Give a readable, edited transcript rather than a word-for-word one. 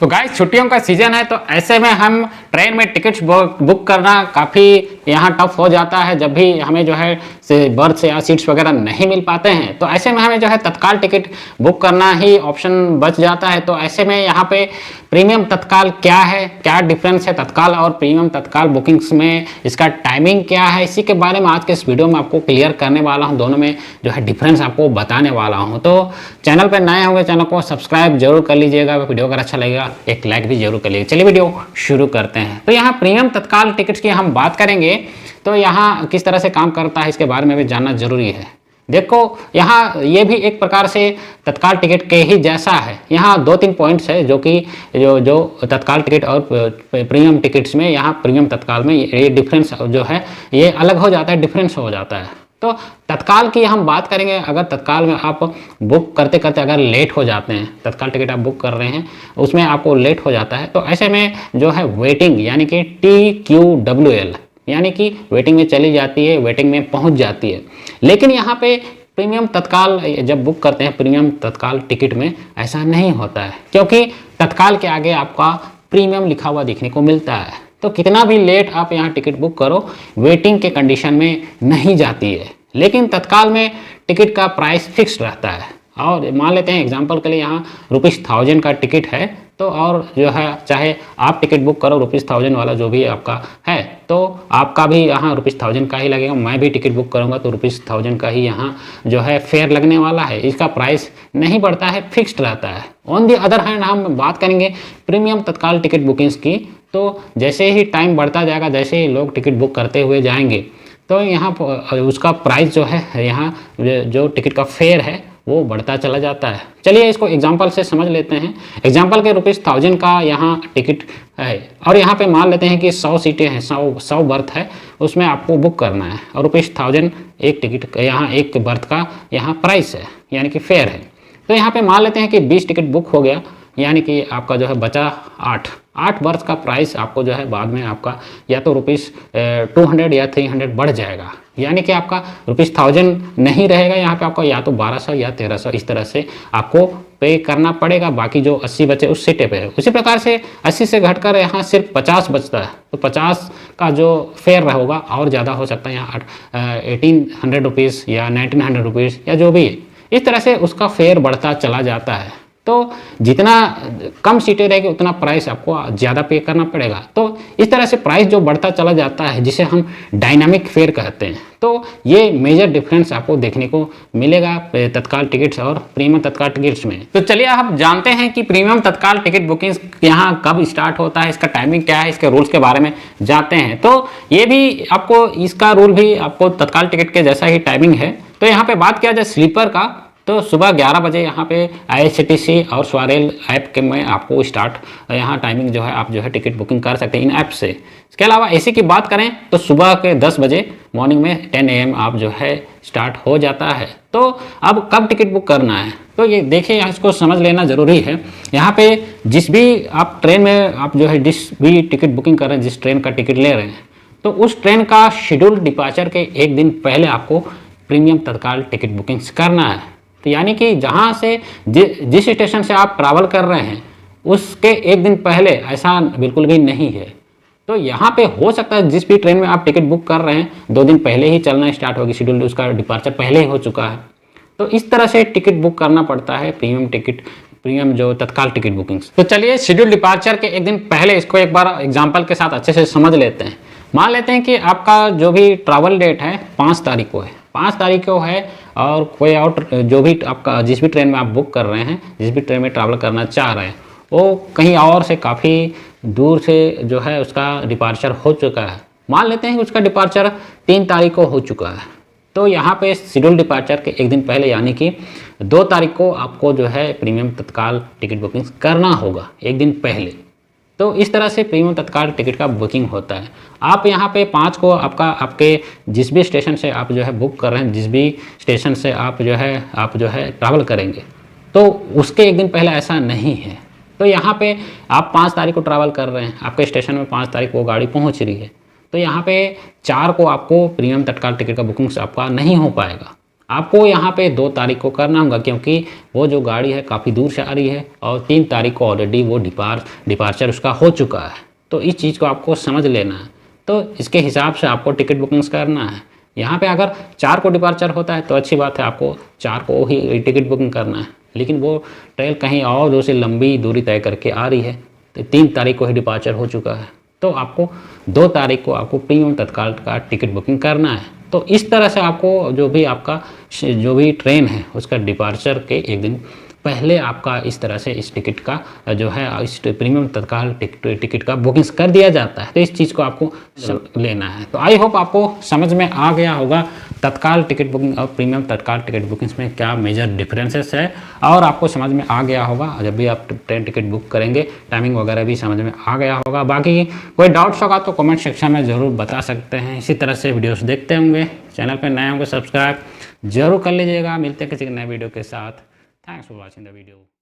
तो गाइस छुट्टियों का सीजन है, तो ऐसे में हम ट्रेन में टिकट्स बुक करना काफ़ी यहाँ टफ हो जाता है। जब भी हमें जो है बर्थ या सीट्स वगैरह नहीं मिल पाते हैं, तो ऐसे में हमें जो है तत्काल टिकट बुक करना ही ऑप्शन बच जाता है। तो ऐसे में यहाँ पे प्रीमियम तत्काल क्या है, क्या डिफरेंस है तत्काल और प्रीमियम तत्काल बुकिंग्स में, इसका टाइमिंग क्या है, इसी के बारे में आज के इस वीडियो में आपको क्लियर करने वाला हूँ। दोनों में जो है डिफरेंस आपको बताने वाला हूँ। तो चैनल पर नए होंगे, चैनल को सब्सक्राइब जरूर कर लीजिएगा। वीडियो अगर अच्छा लगेगा एक लाइक भी जरूर कर लीजिएगा। चलिए वीडियो शुरू करते हैं। तो यहाँ प्रीमियम तत्काल टिकट्स की हम बात करेंगे, तो यहाँ किस तरह से काम करता है इसके बारे में भी जानना जरूरी है। देखो यहाँ ये भी एक प्रकार से तत्काल टिकट के ही जैसा है। यहाँ 2-3 पॉइंट्स है जो कि जो तत्काल टिकट और प्रीमियम टिकट्स में, यहाँ प्रीमियम तत्काल में ये डिफरेंस जो है ये अलग हो जाता है, डिफरेंस हो जाता है। तो तत्काल की हम बात करेंगे। अगर तत्काल में आप बुक करते करते अगर लेट हो जाते हैं, तत्काल टिकट आप बुक कर रहे हैं उसमें आपको लेट हो जाता है, तो ऐसे में जो है वेटिंग यानी कि TQWL यानी कि वेटिंग में चली जाती है, वेटिंग में पहुंच जाती है। लेकिन यहाँ पे प्रीमियम तत्काल जब बुक करते हैं प्रीमियम तत्काल टिकट में ऐसा नहीं होता है, क्योंकि तत्काल के आगे आपका प्रीमियम लिखा हुआ देखने को मिलता है। तो कितना भी लेट आप यहाँ टिकट बुक करो वेटिंग के कंडीशन में नहीं जाती है। लेकिन तत्काल में टिकट का प्राइस फिक्स रहता है। और मान लेते हैं एग्जांपल के लिए यहाँ ₹1000 का टिकट है, तो और जो है चाहे आप टिकट बुक करो ₹1000 वाला जो भी आपका है, तो आपका भी यहाँ ₹1000 का ही लगेगा। मैं भी टिकट बुक करूँगा तो ₹1000 का ही यहाँ जो है फेयर लगने वाला है। इसका प्राइस नहीं बढ़ता है, फिक्स्ड रहता है। ऑन दी अदर हैंड हम बात करेंगे प्रीमियम तत्काल टिकट बुकिंग्स की, तो जैसे ही टाइम बढ़ता जाएगा, जैसे ही लोग टिकट बुक करते हुए जाएंगे, तो यहाँ उसका प्राइस जो है, यहाँ जो टिकट का फेयर है वो बढ़ता चला जाता है। चलिए इसको एग्जांपल से समझ लेते हैं। एग्जांपल के ₹1000 का यहाँ टिकट है और यहाँ पे मान लेते हैं कि 100 सीटें हैं, 100 बर्थ है, उसमें आपको बुक करना है और ₹1000 एक टिकट, यहाँ एक बर्थ का यहाँ प्राइस है यानी कि फेयर है। तो यहाँ पे मान लेते हैं कि 20 टिकट बुक हो गया, यानी कि आपका जो है बचा 8 बर्थ का प्राइस आपको जो है बाद में आपका या तो ₹200 या 300 बढ़ जाएगा, यानी कि आपका ₹1000 नहीं रहेगा। यहाँ पे आपको या तो 1200 या 1300 इस तरह से आपको पे करना पड़ेगा। बाकी जो 80 बचे उस सीटें पे। उसी प्रकार से 80 से घटकर यहाँ सिर्फ 50 बचता है, तो 50 का जो फेयर होगा और ज़्यादा हो सकता है, यहाँ ₹1800 या ₹1900 या जो भी है, इस तरह से उसका फेयर बढ़ता चला जाता है। तो जितना कम सीटें रहेगी उतना प्राइस आपको ज़्यादा पे करना पड़ेगा। तो इस तरह से प्राइस जो बढ़ता चला जाता है, जिसे हम डायनामिक फेयर कहते हैं। तो ये मेजर डिफरेंस आपको देखने को मिलेगा तत्काल टिकट्स और प्रीमियम तत्काल टिकट्स में। तो चलिए आप जानते हैं कि प्रीमियम तत्काल टिकट बुकिंग यहाँ कब स्टार्ट होता है, इसका टाइमिंग क्या है, इसके रूल्स के बारे में जानते हैं। तो ये भी आपको, इसका रूल भी आपको तत्काल टिकट के जैसा ही टाइमिंग है। तो यहाँ पे बात किया जाए स्लीपर का, तो सुबह 11 बजे यहाँ पे IRCTC और स्वारेल ऐप के में आपको स्टार्ट यहाँ टाइमिंग जो है आप जो है टिकट बुकिंग कर सकते हैं इन ऐप से। इसके अलावा AC की बात करें तो सुबह के 10 बजे मॉर्निंग में 10 AM आप जो है स्टार्ट हो जाता है। तो अब कब टिकट बुक करना है, तो ये देखिए यहाँ इसको समझ लेना ज़रूरी है। यहाँ पे जिस भी आप ट्रेन में आप जो है जिस भी टिकट बुकिंग कर रहे हैं, जिस ट्रेन का टिकट ले रहे हैं, तो उस ट्रेन का शेड्यूल डिपार्चर के एक दिन पहले आपको प्रीमियम तत्काल टिकट बुकिंग्स करना है। तो यानी कि जहाँ से जिस स्टेशन से आप ट्रैवल कर रहे हैं उसके एक दिन पहले, ऐसा बिल्कुल भी नहीं है। तो यहाँ पे हो सकता है जिस भी ट्रेन में आप टिकट बुक कर रहे हैं 2 दिन पहले ही चलना स्टार्ट होगी, शेड्यूल उसका डिपार्चर पहले ही हो चुका है। तो इस तरह से टिकट बुक करना पड़ता है प्रीमियम जो तत्काल टिकट बुकिंग्स। तो चलिए शेड्यूल डिपार्चर के एक दिन पहले इसको एक बार एग्जाम्पल के साथ अच्छे से समझ लेते हैं। मान लेते हैं कि आपका जो भी ट्रैवल डेट है 5 तारीख को है, 5 तारीख को है, और कोई और जो भी आपका जिस भी ट्रेन में आप बुक कर रहे हैं, जिस भी ट्रेन में ट्रैवल करना चाह रहे हैं, वो कहीं और से काफ़ी दूर से जो है उसका डिपार्चर हो चुका है। मान लेते हैं कि उसका डिपार्चर 3 तारीख को हो चुका है। तो यहाँ पे शेड्यूल डिपार्चर के एक दिन पहले यानी कि 2 तारीख को आपको जो है प्रीमियम तत्काल टिकट बुकिंग करना होगा, एक दिन पहले। तो इस तरह से प्रीमियम तत्काल टिकट का बुकिंग होता है। आप यहाँ पे 5 को आपके जिस भी स्टेशन से आप जो है बुक कर रहे हैं, जिस भी स्टेशन से आप जो है ट्रैवल करेंगे, तो उसके एक दिन पहले ऐसा नहीं है। तो यहाँ पे आप 5 तारीख को ट्रैवल कर रहे हैं, आपके स्टेशन में 5 तारीख को गाड़ी पहुँच रही है, तो यहाँ पे 4 को आपको प्रीमियम तत्काल टिकट का बुकिंग्स आपका नहीं हो पाएगा। आपको यहाँ पे 2 तारीख को करना होगा, क्योंकि वो जो गाड़ी है काफ़ी दूर से आ रही है और 3 तारीख को ऑलरेडी वो डिपार्चर उसका हो चुका है। तो इस चीज़ को आपको समझ लेना है। तो इसके हिसाब से आपको टिकट बुकिंग्स करना है। यहाँ पे अगर 4 को डिपार्चर होता है तो अच्छी बात है, आपको 4 को ही टिकट बुकिंग करना है। लेकिन वो ट्रेन कहीं और जो से लंबी दूरी तय करके आ रही है, तो 3 तारीख को ही डिपार्चर हो चुका है, तो आपको 2 तारीख को आपको प्रीमियम तत्काल का टिकट बुकिंग करना है। तो इस तरह से आपको जो भी ट्रेन है उसका डिपार्चर के एक दिन पहले आपका इस तरह से इस टिकट का जो है इस प्रीमियम तत्काल टिकट का बुकिंग्स कर दिया जाता है। तो इस चीज़ को आपको लेना है। तो आई होप आपको समझ में आ गया होगा तत्काल टिकट बुकिंग और प्रीमियम तत्काल टिकट बुकिंग्स में क्या मेजर डिफरेंसेस है, और आपको समझ में आ गया होगा जब भी आप ट्रेन टिकट बुक करेंगे, टाइमिंग वगैरह भी समझ में आ गया होगा। बाकी कोई डाउट्स होगा तो कमेंट सेक्शन में ज़रूर बता सकते हैं। इसी तरह से वीडियोस देखते होंगे, चैनल पर नए होंगे सब्सक्राइब जरूर कर लीजिएगा। मिलते हैं किसी नए वीडियो के साथ। Thanks for watching the video.